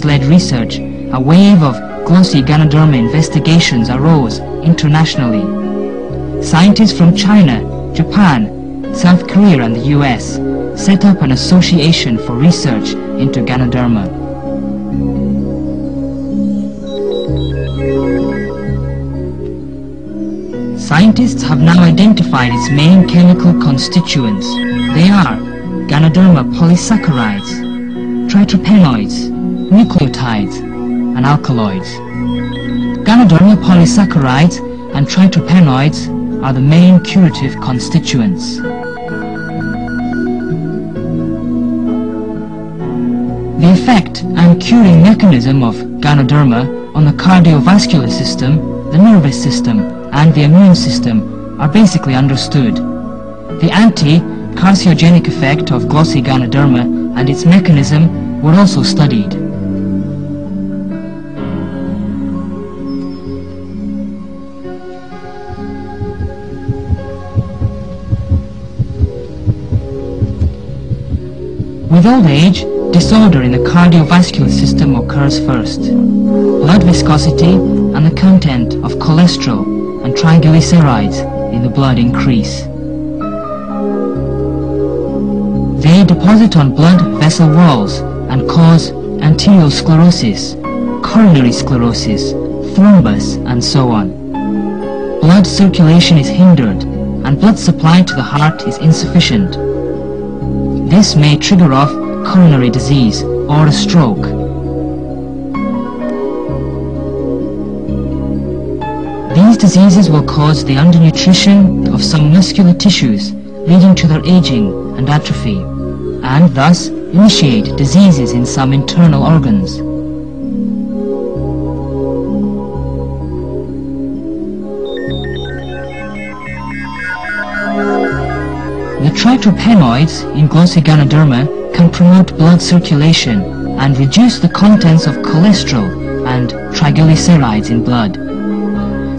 led research, a wave of glossy Ganoderma investigations arose internationally. Scientists from China, Japan, South Korea and the US set up an association for research into Ganoderma. Scientists have now identified its main chemical constituents. They are Ganoderma polysaccharides, triterpenoids, nucleotides, and alkaloids. Ganoderma polysaccharides and triterpenoids are the main curative constituents. The effect and curing mechanism of Ganoderma on the cardiovascular system, the nervous system, and the immune system are basically understood. The anti-carcinogenic effect of glossy Ganoderma and its mechanism were also studied. With old age, disorder in the cardiovascular system occurs first. Blood viscosity and the content of cholesterol and triglycerides in the blood increase. They deposit on blood vessel walls and cause arteriosclerosis, coronary sclerosis, thrombus, and so on. Blood circulation is hindered and blood supply to the heart is insufficient. This may trigger off coronary disease or a stroke. These diseases will cause the undernutrition of some muscular tissues, leading to their aging and atrophy, and thus initiate diseases in some internal organs. The triterpenoids in glossy Ganoderma can promote blood circulation and reduce the contents of cholesterol and triglycerides in blood.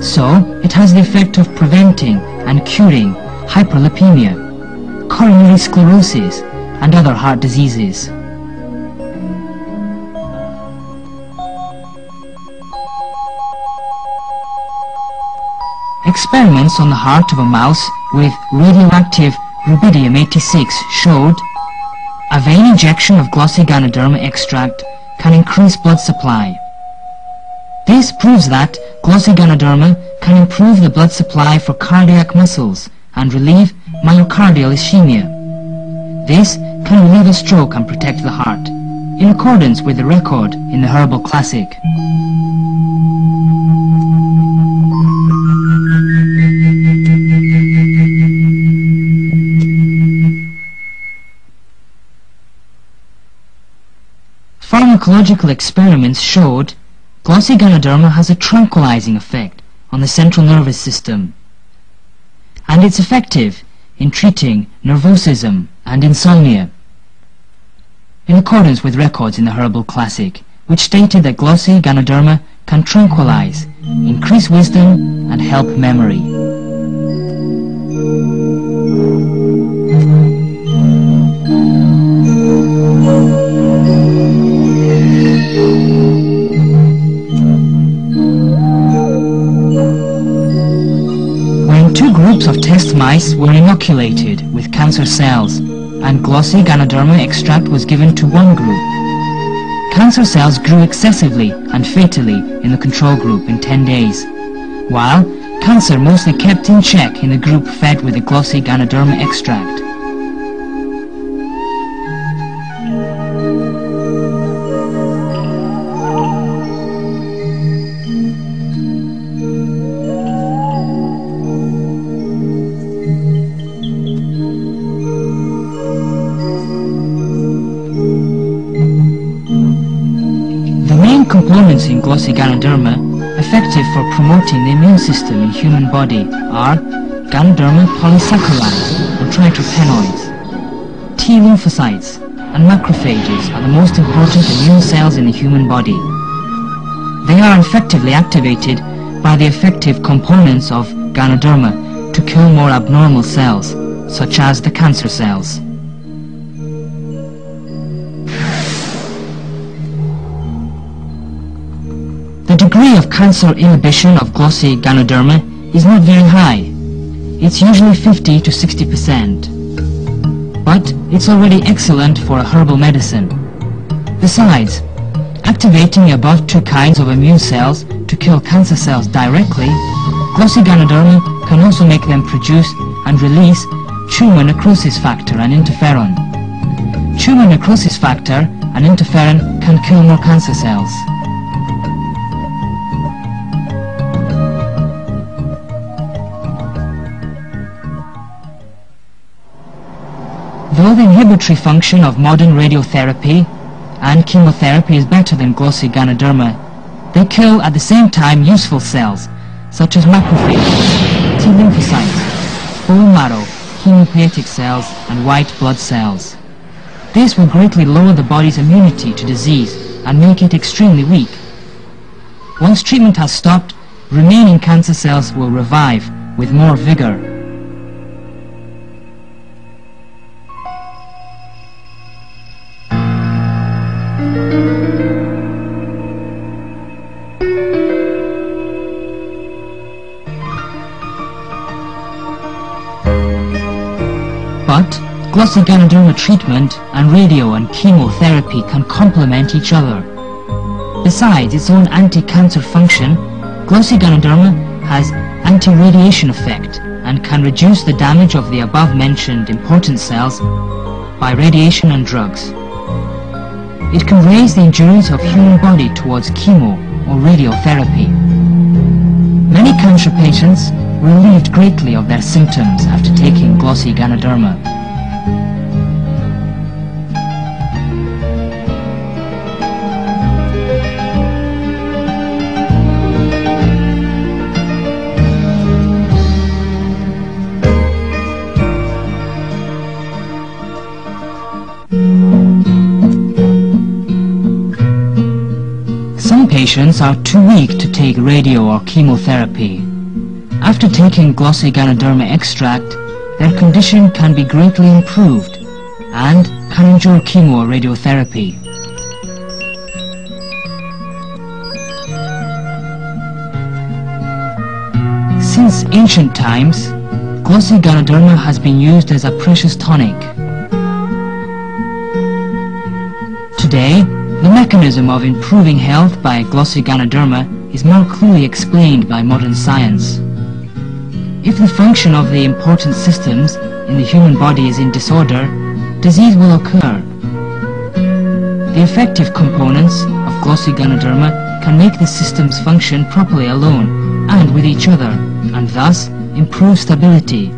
So, it has the effect of preventing and curing hyperlipemia, coronary sclerosis, and other heart diseases. Experiments on the heart of a mouse with radioactive rubidium-86 showed a vein injection of glossy Ganoderma extract can increase blood supply. This proves that glossy Ganoderma can improve the blood supply for cardiac muscles and relieve myocardial ischemia. This can relieve a stroke and protect the heart, in accordance with the record in the Herbal Classic. Pharmacological experiments showed glossy Ganoderma has a tranquilizing effect on the central nervous system, and it's effective in treating nervosism and insomnia, in accordance with records in the Herbal Classic, which stated that glossy Ganoderma can tranquilize, increase wisdom, and help memory. Groups of test mice were inoculated with cancer cells, and glossy Ganoderma extract was given to one group. Cancer cells grew excessively and fatally in the control group in 10 days, while cancer mostly kept in check in the group fed with the glossy Ganoderma extract. Components in glossy Ganoderma effective for promoting the immune system in human body are Ganoderma polysaccharides and triterpenoids. T lymphocytes and macrophages are the most important immune cells in the human body. They are effectively activated by the effective components of Ganoderma to kill more abnormal cells, such as the cancer cells. The degree of cancer inhibition of glossy Ganoderma is not very high. It's usually 50 to 60%. But it's already excellent for a herbal medicine. Besides, activating above two kinds of immune cells to kill cancer cells directly, glossy Ganoderma can also make them produce and release tumor necrosis factor and interferon. Tumor necrosis factor and interferon can kill more cancer cells. Though the inhibitory function of modern radiotherapy and chemotherapy is better than glossy Ganoderma, they kill at the same time useful cells such as macrophages, T lymphocytes, bone marrow, hematopoietic cells and white blood cells. This will greatly lower the body's immunity to disease and make it extremely weak. Once treatment has stopped, remaining cancer cells will revive with more vigor. But glossy Ganoderma treatment and radio and chemotherapy can complement each other. Besides its own anti-cancer function, glossy Ganoderma has anti-radiation effect and can reduce the damage of the above-mentioned important cells by radiation and drugs. It can raise the endurance of human body towards chemo or radiotherapy. Many cancer patients relieved greatly of their symptoms after taking glossy Ganoderma. Some patients are too weak to take radio or chemotherapy. After taking glossy Ganoderma extract, their condition can be greatly improved and can endure chemo or radiotherapy. Since ancient times, glossy Ganoderma has been used as a precious tonic. Today, the mechanism of improving health by glossy Ganoderma is more clearly explained by modern science. If the function of the important systems in the human body is in disorder, disease will occur. The effective components of glossy Ganoderma can make the systems function properly alone and with each other, and thus improve stability.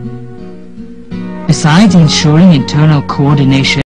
Besides ensuring internal coordination